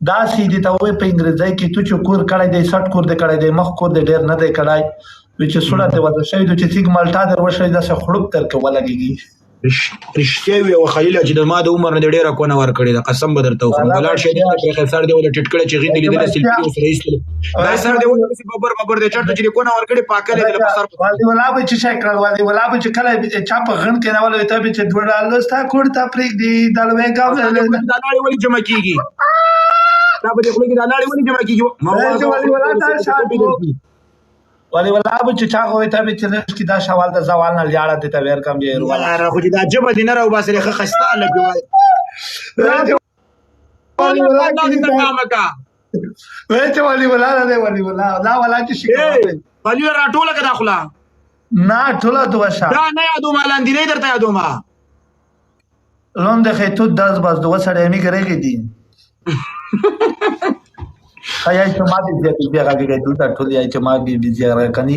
دا سیدی ته وې په انګریزي کې تو چې کور کړای دی سټ کور دی کړای دی مخ کور دی ډیر نه دی کړای چې سوړه ته وځي شوی د چې سیګ مالټا در وشي دا څه خړوب تر کې ولګيږي رښتیا وی او خلیل چې د ما د عمر نه ډیره کونه ور کړی دا قسم به درته وخم بلار شه دی په سر دی ول ټټکړه چې غیندې لیدل سلفي اوس رئیس دا سر دی ول چې ببر دی چرته چې کونه ور کړی پاکل دی په سر والي ولا به چې شکل والي ولا به چې کله چا په غن کې نه ول ته به چې ډوړل ستا کوړه پرېګ دی دلوي گاو دا ناړي ولې جمع کیږي دا به خپل کې دا ناړي ولې جمع کیږي والي ولا دا شاته والي ولا به چې چا غوي ته به چې کی دا شوال د زوال نه لیاړه د ته ور کم دی ولا خو دا جبه دینه راو باسه خسته لګي والي ولا دا مکا وې والي ولا لا ولا چې شي والي راټوله کدا خلا نه ټوله دوشه دا نه یادو مالاندې نه درته یادو ما لون د خېتو داس باز دوه سړی می ګرځي دي خیا چې ما دې بیا راګي دوه ټولې چې ما بي زیاره کني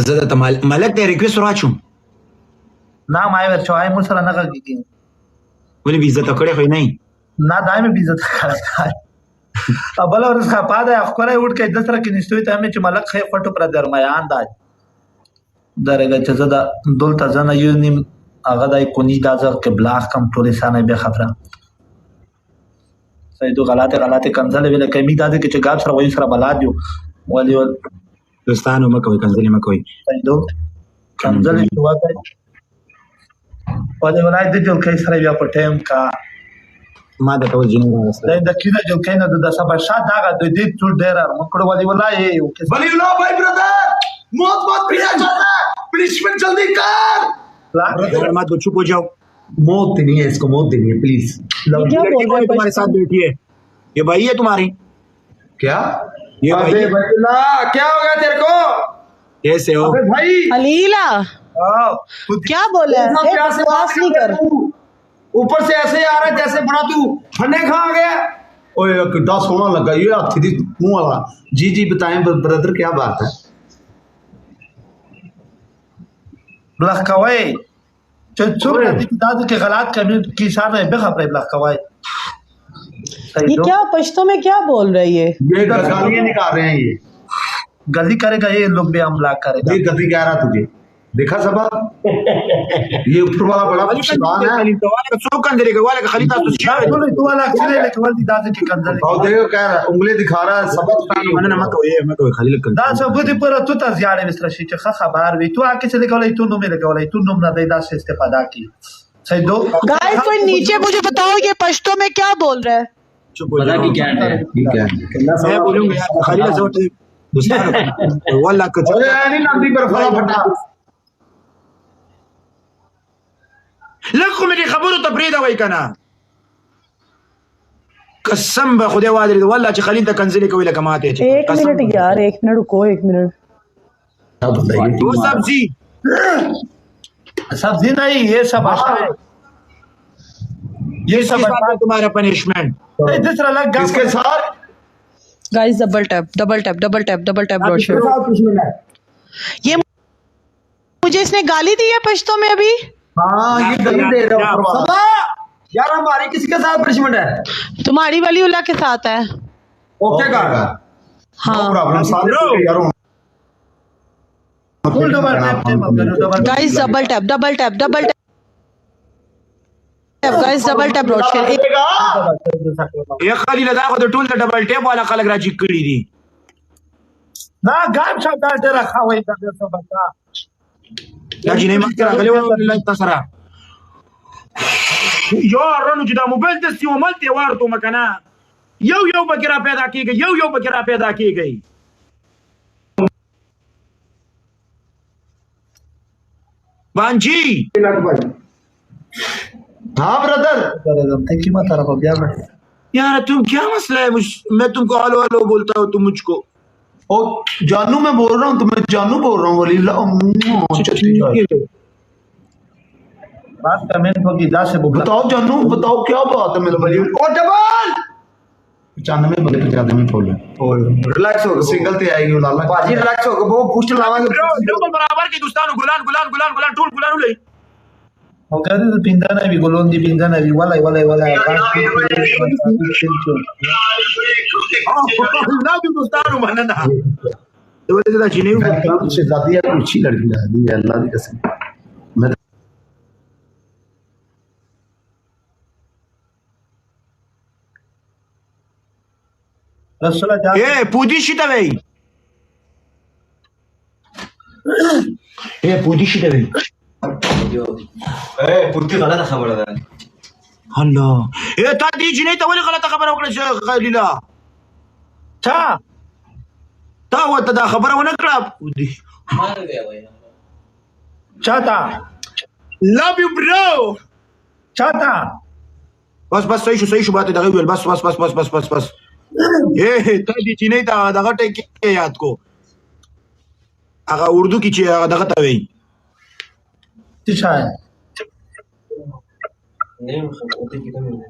زه ته ملک ته ریکوست راچوم نه ما ور چوي مو سره نه کوي ولې بي عزت کړې خو نه نه دایمه بي عزت کړه ابل ورس کا پاده اخره وټ کې د سره کې نشوي ته چې ملک خې پټو پر درمیان دا درګه چې زدا دولت ځنه یو نیم هغه دای کونی دا ځکه کې بلاغ کم ټولې سانه به خبره سیدو غلطه کنځل ویل کمی دا چې ګاب سره وایي سره بلاد یو ولي دوستانو مکوې کنځلې مکوې سیدو کنځلې شو کوي ولې ولای د جل کې سره بیا په ټیم کا ما د ټول جنو راځي دا کینه جل کې نه د سبا شاد دا د دې ټول ډیر مکړو ولي ولای ولی الله भाई ब्रदर मौत मत प्रिया चलना पनिशमेंट जल्दी कर ब्रदर मत चुप हो जाओ मौत देनी है इसको मौत देनी है प्लीज तुम्हारे साथ बैठी है ये भाई है तुम्हारी क्या ये भाई क्या हो गया तेरे को कैसे हो भाई अलीला क्या बोला है बकवास नहीं कर ऊपर से ऐसे आ रहा है जैसे बड़ा तू फन्ने खा गया ओए कितना सोना लगा ये हाथी दी मुंह वाला जी बताएं ब्रदर क्या बात है بلخ کوي چې څومره د دې کې غلط کمی کی سره به خبره بلخ کوي ये क्या पश्तो में क्या बोल रही है ये गालियां निकाल रहे हैं ये गलती करेगा ये लोग भी हमला करेगा ये गलती कह रहा तुझे देखा सबा ये ऊपर वाला बड़ा परेशान है सो कंजरे के वाले खलीफा तो तो वाला खले लेके वाली दाद की कंजरे और देखो कह रहा उंगली दिखा रहा है सबक मैंने मत ये खलील دا څه بده پر تو ته زیاړې مستر شي چې خبر وي تو اکه څه لیکولای تو نوم لیکولای تو نوم نه دا سے استفاده کی سیدو गाइस कोई नीचे मुझे बताओ ये पश्तो में क्या बोल रहा है पता की क्या है मैं बोलूंगा यार खलील से दोस्तों والله कुछ अरे नहीं नंदी पर फला फटा لکه مې خبرو ته پرېدا وای کنه قسم به خدای وادر والله چې خلیل ته کنځلې کوي لکه ماته چې 1 मिनट यार 1 मिनट रुको 1 मिनट वो सब्जी नहीं ये सब आशा है ये सब तुम्हारा पनिशमेंट दूसरा लग किसके साथ गाइस डबल टैप ये मुझे इसने गाली दी है पश्तो में अभी हाँ ये गलती दे रहा हूँ यार हमारी किसके साथ पनिशमेंट है तुम्हारी वलीउल्लाह के साथ है ओके का हाँ प्रॉब्लम सारे यार guys double tap guys double tap Roshan ये खलील دا خو د ټول د ډبل ټیپ والا خلک راځي کړی دي ना गाम शब्द ډېر راخوي دا څه بتا دا چې نه مخکې راغلی و تاسو را یو رانو چې دا موبایل د سیو ملته ورته مکنه یو بکرا پیدا کیږي बांजी हाँ ब्रदर यार तुम क्या मसला है मैं तुमको हेलो हेलो बोलता हूँ तुम मुझको ओ जानू मैं बोल रहा हूँ तुम्हें जानू बोल रहा हूँ बात कमेंट होगी दा से बताओ जानू बताओ क्या बात है मेरे भाई ओ डबल 95 बंदे 95 में बोल रिलैक्स हो सिंगल ते आएगी लाला बाजी रिलैक्स हो वो बूस्ट लावांगे डबल बराबर के दोस्तानो गुलान टूल गुलान ले وګورې د پیندانه وی ګلون دی پیندانه وی ولای ولای ولای لا भी दोस्तानो مننه ته ولې دا چینه शहजादी है अच्छी लड़की है अल्लाह की कसम मैं رسول الله اے پودی شته وی اے پودی شته وی पुट्टी गलत खबर है الله اے تا دې جنې ته ولې غلطه خبره وکړه چې خلیلا چا تا وته دا خبره ونه کړه پودی چاته love you bro چاته بس صحیح شو باته دغه ویل بس اے ته دې جنې ته دغه ټکی یاد کو هغه اردو کې چې هغه دغه ته وی تشای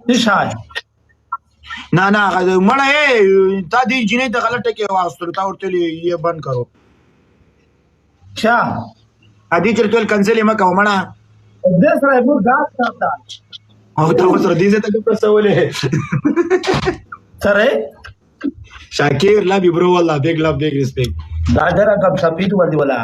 تشای نه مړه اے تا دې جنې ته غلط ټکی واستلو تا ورته یې بند کرو چا ا دې چې تل کنسل ما کوم مړه دې سره مو غاټ تا او تا سره دې ته په سوالې سره شاکر love you bro والله big love big respect دا ډېر کم سپیډ ولې ولا